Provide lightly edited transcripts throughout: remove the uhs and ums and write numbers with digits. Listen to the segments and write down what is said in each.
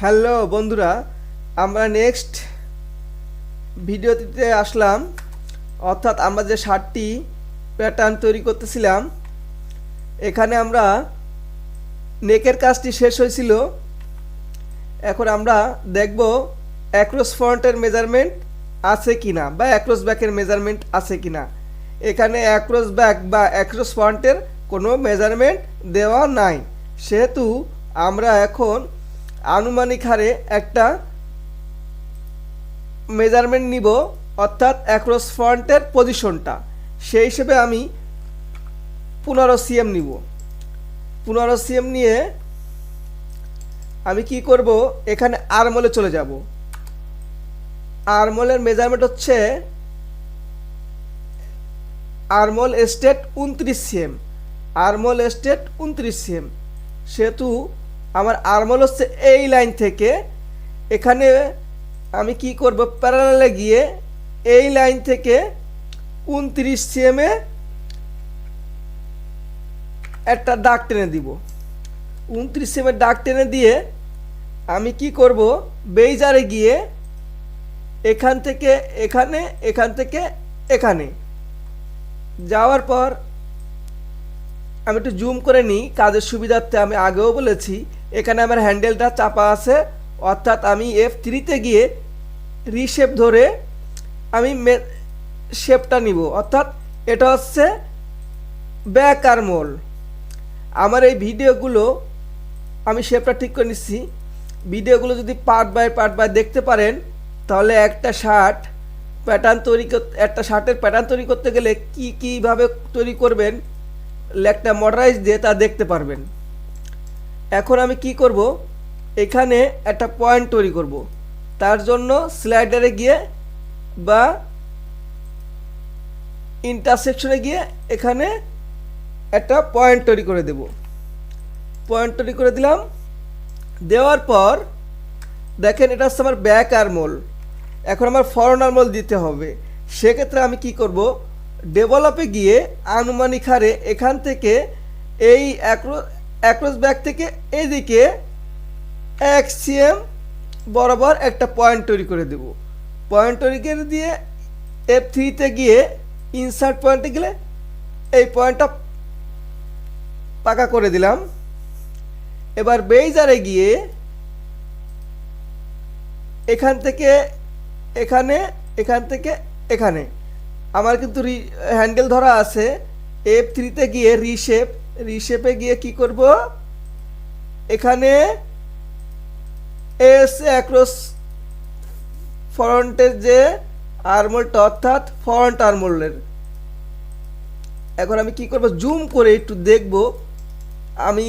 Hello বন্ধুরা, আমরা next ভিডিওতে আসলাম। অর্থাৎ আমরা যে 7টি প্যাটার্ন তৈরি করতেছিলাম, এখানে আমরা নেকের কাজটি শেষ হয়েছিল। এখন আমরা দেখব অ্যাক্রস ফ্রন্টের মেজারমেন্ট আছে কিনা বা অ্যাক্রস ব্যাকের মেজারমেন্ট আছে কিনা। এখানে অ্যাক্রস ব্যাক বা অ্যাক্রস ফ্রন্টের কোনো মেজারমেন্ট দেওয়া নাই, সেহেতু আমরা এখন আনুমানিক হারে একটা মেজারমেন্ট নিব, অর্থাৎ অ্যাক্রস ফ্রন্টের পজিশনটা। সেই হিসেবে আমি 15 cm নিব। 15 cm নিয়ে আমি কি করব, এখানে আর্মহোলে চলে যাব। আর্মহোলের মেজারমেন্ট হচ্ছে armhole state 29 cm। Armhole state 29 cm, সেহেতু আমার আর্মহোল হচ্ছে এই লাইন থেকে। এখানে আমি কি করব, প্যারালালে গিয়ে এই লাইন থেকে 29 cm এ একটা দাগ টেনে দিব। 29 cm এর দাগ টেনে দিয়ে আমি কি করব, বেইজারে গিয়ে এখান থেকে এখানে, এখান থেকে এখানে যাওয়ার পর আমি একটু জুম করে নিই কাজের সুবিধার্থে। আমি আগেও বলেছি এখানে আমার হ্যান্ডেলটা চাপা আছে, অর্থাৎ আমি F3-তে গিয়ে রিশেপ ধরে আমি শেপটা নিব। অর্থাৎ এটা হচ্ছে ব্যাক আর্মহোল। আমার এই ভিডিওগুলো আমি শেপটা ঠিক করে নিচ্ছি। ভিডিওগুলো যদি পার্ট বাই পার্ট দেখতে পারেন, তাহলে একটা শার্টের প্যাটার্ন তৈরি করতে গেলে কীভাবে তৈরি করবেন, একটা মডারাইজ দিয়ে তা দেখতে পারবেন। এখন আমি কি করব, এখানে একটা পয়েন্ট তৈরি করব। তার জন্য স্লাইডারে গিয়ে বা ইন্টারসেকশনে গিয়ে এখানে একটা পয়েন্ট তৈরি করে দেব। পয়েন্ট তৈরি করে দিলাম। দেওয়ার পর দেখেন এটা হচ্ছে আমার ব্যাক আর্মহোল। এখন আমার ফরন্ট আর্মহোল দিতে হবে। সেক্ষেত্রে আমি কি করব, ডেভেলপে গিয়ে আনুমানিক হারে এখান থেকে এই অ্যাক্রস ব্যাক থেকে এইদিকে 1 cm বরাবর একটা পয়েন্ট তৈরি করে দেব। পয়েন্ট তৈরি করে দিয়ে F3-তে গিয়ে ইনসার্ট পয়েন্টে গেলে এই পয়েন্টটা পাকা করে দিলাম। এবার বেইজারে গিয়ে এখান থেকে এখানে, এখান থেকে এখানে আমার কিন্তু হ্যান্ডেল ধরা আছে। F3-তে গিয়ে রিশেপে গিয়ে কি করব, এখানে অ্যাক্রস ফ্রন্টের যে আর্মহোলটা, অর্থাৎ ফ্রন্ট আর্মহোলের। এখন আমি কি করব, জুম করে একটু দেখব আমি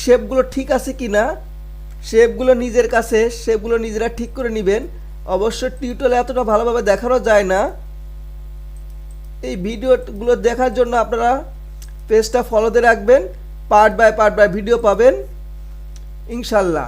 শেপগুলো ঠিক আছে কি না। শেপগুলো নিজের কাছে, শেপগুলো নিজেরা ঠিক করে নেবেন। অবশ্য টিউটোরিয়ালে এতটা ভালোভাবে দেখানো যায় না। এই ভিডিওগুলো দেখার জন্য আপনারা পেজটা ফলোতে রাখবেন। পার্ট বাই পার্ট ভিডিও পাবেন ইনশাল্লাহ।